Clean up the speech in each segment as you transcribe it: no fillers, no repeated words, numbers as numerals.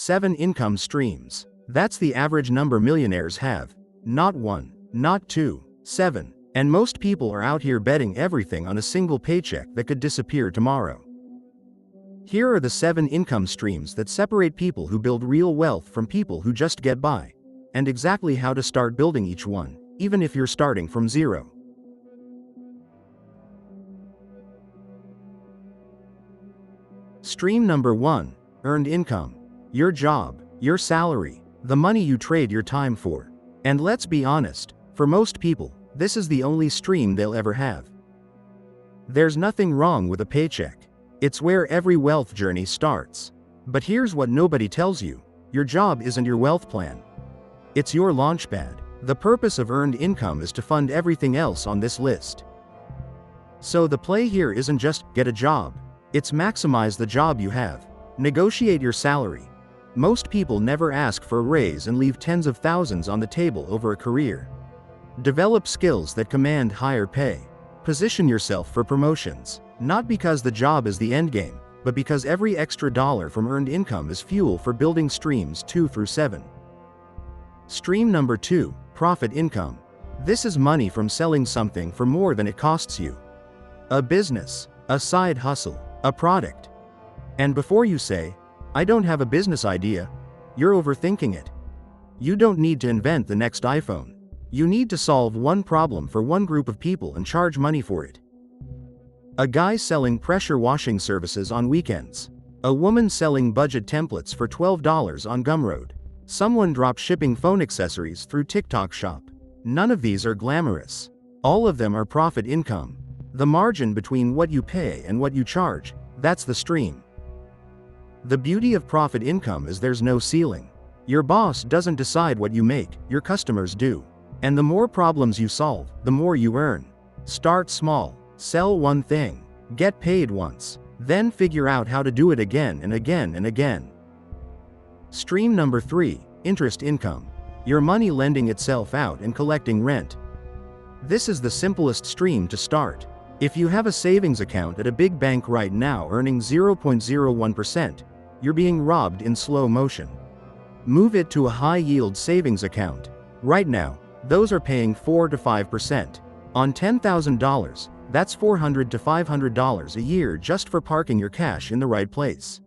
7 income streams. That's the average number millionaires have. Not 1, not 2, 7. And most people are out here betting everything on a single paycheck that could disappear tomorrow. Here are the 7 income streams that separate people who build real wealth from people who just get by, and exactly how to start building each one, even if you're starting from zero. Stream number 1, earned income. Your job, your salary, the money you trade your time for. And let's be honest, for most people, this is the only stream they'll ever have. There's nothing wrong with a paycheck. It's where every wealth journey starts. But here's what nobody tells you. Your job isn't your wealth plan. It's your launchpad. The purpose of earned income is to fund everything else on this list. So the play here isn't just get a job. It's maximize the job you have. Negotiate your salary. Most people never ask for a raise and leave tens of thousands on the table over a career. Develop skills that command higher pay. Position yourself for promotions, not because the job is the endgame, but because every extra dollar from earned income is fuel for building streams 2 through 7. Stream number 2, profit income. This is money from selling something for more than it costs you. A business, a side hustle, a product. And before you say, I don't have a business idea, you're overthinking it. You don't need to invent the next iPhone. You need to solve one problem for one group of people and charge money for it. A guy selling pressure washing services on weekends. A woman selling budget templates for $12 on Gumroad. Someone drop shipping phone accessories through TikTok Shop. None of these are glamorous. All of them are profit income. The margin between what you pay and what you charge, that's the stream. The beauty of profit income is there's no ceiling. Your boss doesn't decide what you make, your customers do. And the more problems you solve, the more you earn. Start small, sell one thing, get paid once, then figure out how to do it again and again and again. Stream number 3, interest income. Your money lending itself out and collecting rent. This is the simplest stream to start. If you have a savings account at a big bank right now earning 0.01%, you're being robbed in slow motion. Move it to a high-yield savings account. Right now, those are paying 4 to 5%. On $10,000, that's $400 to $500 a year just for parking your cash in the right place.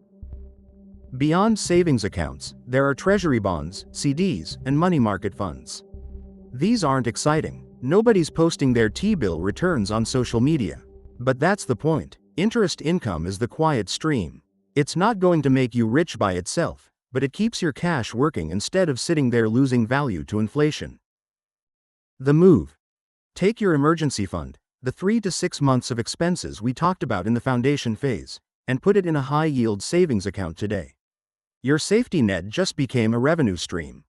Beyond savings accounts, there are treasury bonds, CDs, and money market funds. These aren't exciting. Nobody's posting their T-bill returns on social media. But that's the point. Interest income is the quiet stream. It's not going to make you rich by itself, but it keeps your cash working instead of sitting there losing value to inflation. The move. Take your emergency fund, the 3 to 6 months of expenses we talked about in the foundation phase, and put it in a high-yield savings account today. Your safety net just became a revenue stream.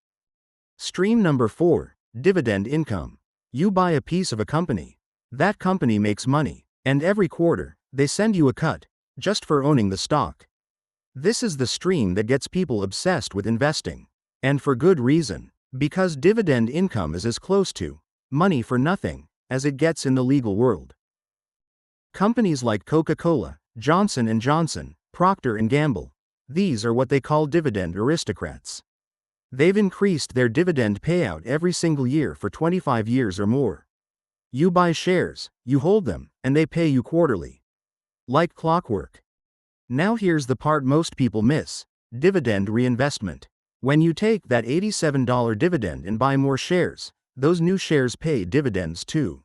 Stream number 4, dividend income. You buy a piece of a company. That company makes money, and every quarter, they send you a cut, just for owning the stock. This is the stream that gets people obsessed with investing. And for good reason, because dividend income is as close to money for nothing as it gets in the legal world. Companies like Coca-Cola, Johnson & Johnson, Procter & Gamble, these are what they call dividend aristocrats. They've increased their dividend payout every single year for 25 years or more. You buy shares, you hold them, and they pay you quarterly. Like clockwork. Now here's the part most people miss: dividend reinvestment. When you take that $87 dividend and buy more shares, those new shares pay dividends too.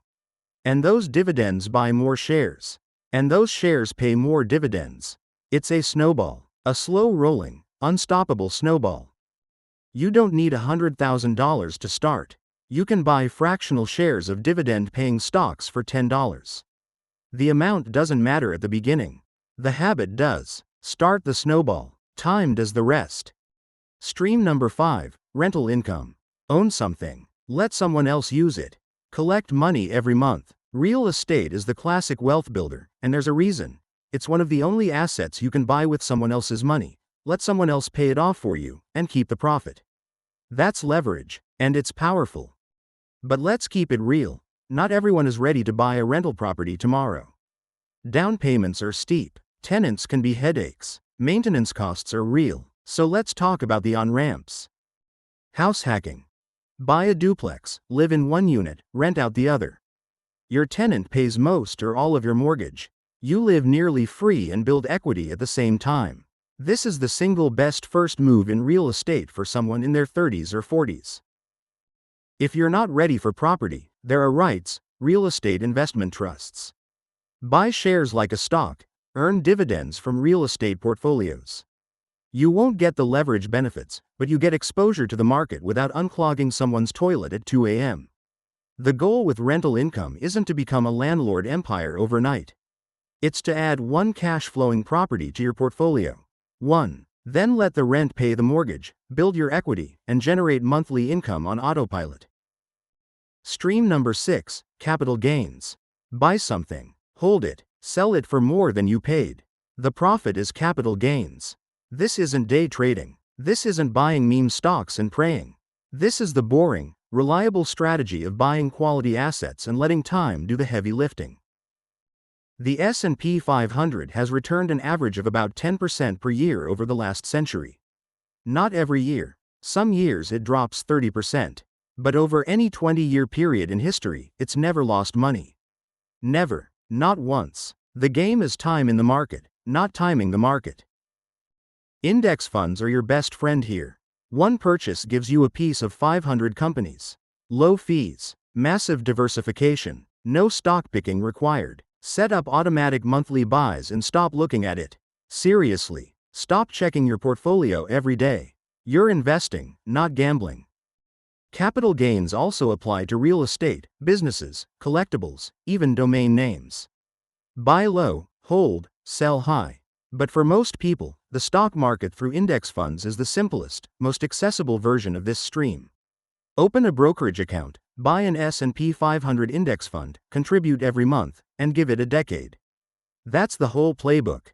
And those dividends buy more shares. And those shares pay more dividends. It's a snowball, a slow-rolling, unstoppable snowball. You don't need $100,000 to start. You can buy fractional shares of dividend-paying stocks for $10. The amount doesn't matter at the beginning. The habit does. Start the snowball. Time does the rest. Stream number 5, rental income. Own something. Let someone else use it. Collect money every month. Real estate is the classic wealth builder, and there's a reason. It's one of the only assets you can buy with someone else's money. Let someone else pay it off for you, and keep the profit. That's leverage, and it's powerful. But let's keep it real. Not everyone is ready to buy a rental property tomorrow. Down payments are steep. Tenants can be headaches. Maintenance costs are real. So let's talk about the on-ramps. House hacking. Buy a duplex, live in one unit, rent out the other. Your tenant pays most or all of your mortgage. You live nearly free and build equity at the same time. This is the single best first move in real estate for someone in their 30s or 40s. If you're not ready for property, there are REITs, real estate investment trusts. Buy shares like a stock, earn dividends from real estate portfolios. You won't get the leverage benefits, but you get exposure to the market without unclogging someone's toilet at 2 a.m. The goal with rental income isn't to become a landlord empire overnight. It's to add one cash-flowing property to your portfolio. 1. Then let the rent pay the mortgage, build your equity, and generate monthly income on autopilot. Stream number 6, capital gains. Buy something, hold it, sell it for more than you paid. The profit is capital gains. This isn't day trading. This isn't buying meme stocks and praying. This is the boring, reliable strategy of buying quality assets and letting time do the heavy lifting. The S&P 500 has returned an average of about 10% per year over the last century. Not every year. Some years it drops 30%. But over any 20-year period in history, it's never lost money. Never. Not once. The game is time in the market, not timing the market. Index funds are your best friend here. One purchase gives you a piece of 500 companies. Low fees, massive diversification, no stock picking required. Set up automatic monthly buys and stop looking at it. Seriously, stop checking your portfolio every day. You're investing, not gambling. Capital gains also apply to real estate, businesses, collectibles, even domain names. Buy low, hold, sell high. But for most people, the stock market through index funds is the simplest, most accessible version of this stream. Open a brokerage account, buy an S&P 500 index fund, contribute every month, and give it a decade. That's the whole playbook.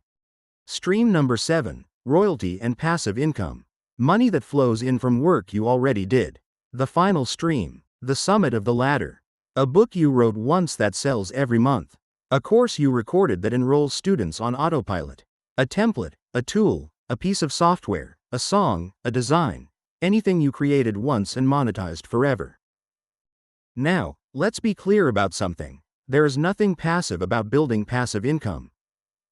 Stream number 7, royalty and passive income. Money that flows in from work you already did. The final stream, the summit of the ladder. A book you wrote once that sells every month. A course you recorded that enrolls students on autopilot. A template, a tool, a piece of software, a song, a design. Anything you created once and monetized forever. Now, let's be clear about something. There is nothing passive about building passive income.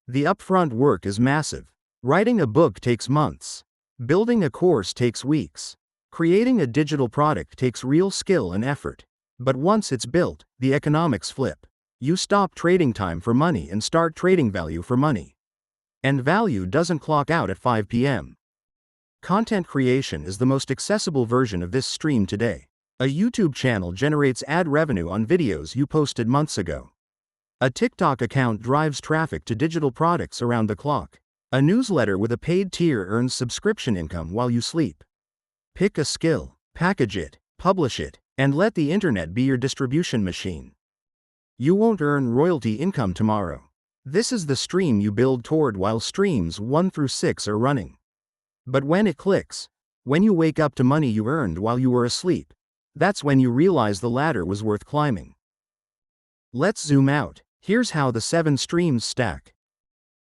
The upfront work is massive. Writing a book takes months. Building a course takes weeks. Creating a digital product takes real skill and effort. But once it's built, the economics flip. You stop trading time for money and start trading value for money. And value doesn't clock out at 5 p.m. Content creation is the most accessible version of this stream today. A YouTube channel generates ad revenue on videos you posted months ago. A TikTok account drives traffic to digital products around the clock. A newsletter with a paid tier earns subscription income while you sleep. Pick a skill, package it, publish it, and let the internet be your distribution machine. You won't earn royalty income tomorrow. This is the stream you build toward while streams 1 through 6 are running. But when it clicks, when you wake up to money you earned while you were asleep, that's when you realize the ladder was worth climbing. Let's zoom out. Here's how the 7 streams stack.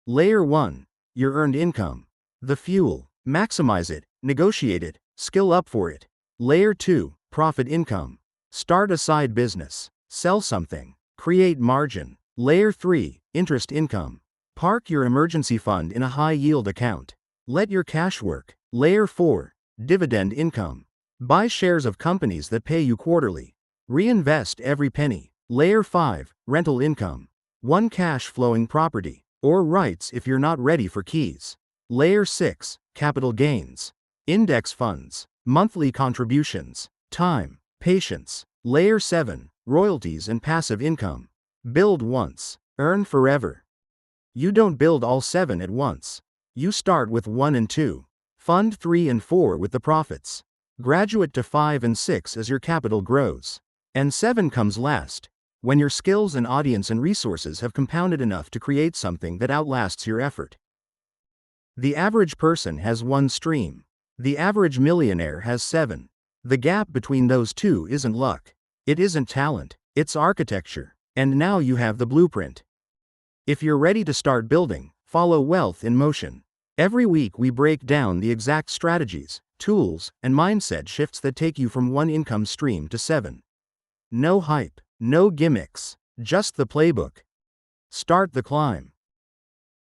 Layer 1, your earned income. The fuel. Maximize it, negotiate it, skill up for it. Layer 2, profit income. Start a side business. Sell something. Create margin. Layer 3, interest income. Park your emergency fund in a high-yield account. Let your cash work. Layer 4, dividend income. Buy shares of companies that pay you quarterly. Reinvest every penny. Layer 5, rental income. One cash-flowing property. Or REITs if you're not ready for keys. Layer 6, capital gains. Index funds. Monthly contributions. Time. Patience. Layer 7, royalties and passive income. Build once. Earn forever. You don't build all 7 at once. You start with 1 and 2. Fund 3 and 4 with the profits. Graduate to 5 and 6 as your capital grows. And 7 comes last, when your skills and audience and resources have compounded enough to create something that outlasts your effort. The average person has 1 stream. The average millionaire has 7. The gap between those two isn't luck. It isn't talent. It's architecture. And now you have the blueprint. If you're ready to start building, follow WealthInMotion. Every week we break down the exact strategies, tools, and mindset shifts that take you from one income stream to 7. No hype, no gimmicks, just the playbook. Start the climb.